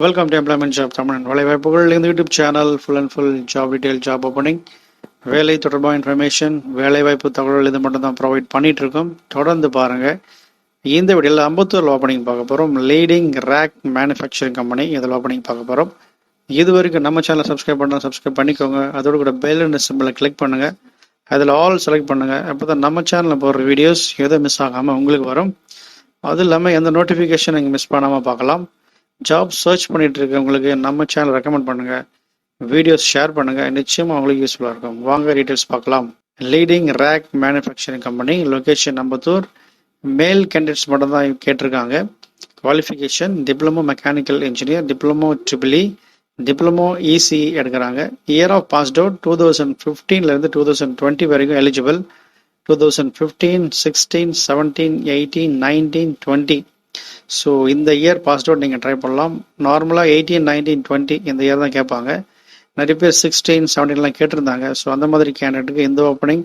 Welcome to employment job தமிழன் வேலைவாய்ப்புகள் இந்த YouTube channel full and full job detail job opening வேலை தொடர்பான இன்ஃபர்மேஷன் வேலைவாய்ப்பு தகவல் இது மட்டும் தான் ப்ரொவைட் பண்ணிட்டு இருக்கோம். தொடர்ந்து பாருங்க. இந்த வீடியோவில் அம்பத்தூர் ஓப்பனிங் பார்க்க போகிறோம். லீடிங் ரேக் மேனுஃபேக்சரிங் கம்பெனி இதில் ஓப்பனிங் பார்க்க போகிறோம். இது வரைக்கும் நம்ம சேனலை சப்ஸ்கிரைப் பண்ணிக்கோங்க. அதோட கூட பெல் அண்ட் சிம்பிளை கிளிக் பண்ணுங்கள். அதில் ஆல் செலக்ட் பண்ணுங்கள். அப்போ தான் நம்ம சேனலில் போடுற வீடியோஸ் எதுவும் மிஸ் ஆகாமல் உங்களுக்கு வரும். அது இல்லாமல் எந்த நோட்டிஃபிகேஷன் நீங்கள் மிஸ் பண்ணாமல் பார்க்கலாம். ஜாப் சர்ச் பண்ணிட்டு இருக்கவங்களுக்கு நம்ம சேனல் ரெக்கமெண்ட் பண்ணுங்க, வீடியோஸ் ஷேர் பண்ணுங்க, நிச்சயமா உங்களுக்கு யூஸ்ஃபுல்லாக இருக்கும். வாங்க டீட்டெயில்ஸ் பார்க்கலாம். Leading rack manufacturing company, location Ambattur. மேல் கேண்டிடேட்ஸ் மட்டும் தான் கேட்டிருக்காங்க. Qualification diploma mechanical engineer, diploma EEE, diploma ECE எடுக்கிறாங்க. இயர் ஆஃப் பாஸ்ட் அவுட் 2015 2020 வரைக்கும் எலிஜிபிள். 2015, 16, 17, 18, 19, 20. ஸோ இந்த இயர் பாஸ்ட் அவுட் நீங்கள் ட்ரை பண்ணலாம். நார்மலாக 18, 19, 20 இந்த இயர் தான் கேட்பாங்க. நிறைய பேர் 16, 17 கேட்டிருந்தாங்க. ஸோ அந்த மாதிரி கேண்டிடேட்டுக்கு இந்த ஓப்பனிங்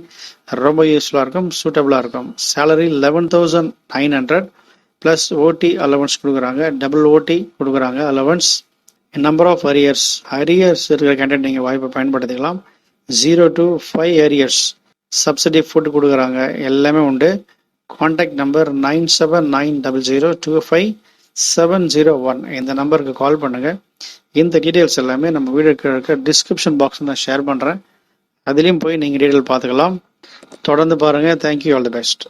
ரொம்ப யூஸ்ஃபுல்லாக இருக்கும், சூட்டபுளாக இருக்கும். சேலரி 11,900 ப்ளஸ் ஓடி அலவன்ஸ் கொடுக்குறாங்க. டபுள் ஓடி கொடுக்குறாங்க அலவன்ஸ். நம்பர் ஆஃப் அரியர்ஸ் இருக்கிற கேண்டிடேட் நீங்கள் வாய்ப்பை பயன்படுத்திக்கலாம். 0 to 5 அரியர்ஸ். சப்சிடி ஃபுட் கொடுக்குறாங்க, எல்லாமே உண்டு. Contact number 9790025701. இந்த நம்பருக்கு கால் பண்ணுங்க. இந்த டீட்டெயில்ஸ் எல்லாமே நம்ம வீடியோக்கு இருக்க டிஸ்கிரிப்ஷன் பாக்ஸ் நான் ஷேர் பண்ணுறேன். அதுலேயும் போய் நீங்கள் டீட்டெயில் பார்த்துக்கலாம். தொடர்ந்து பாருங்கள். Thank you, all the best.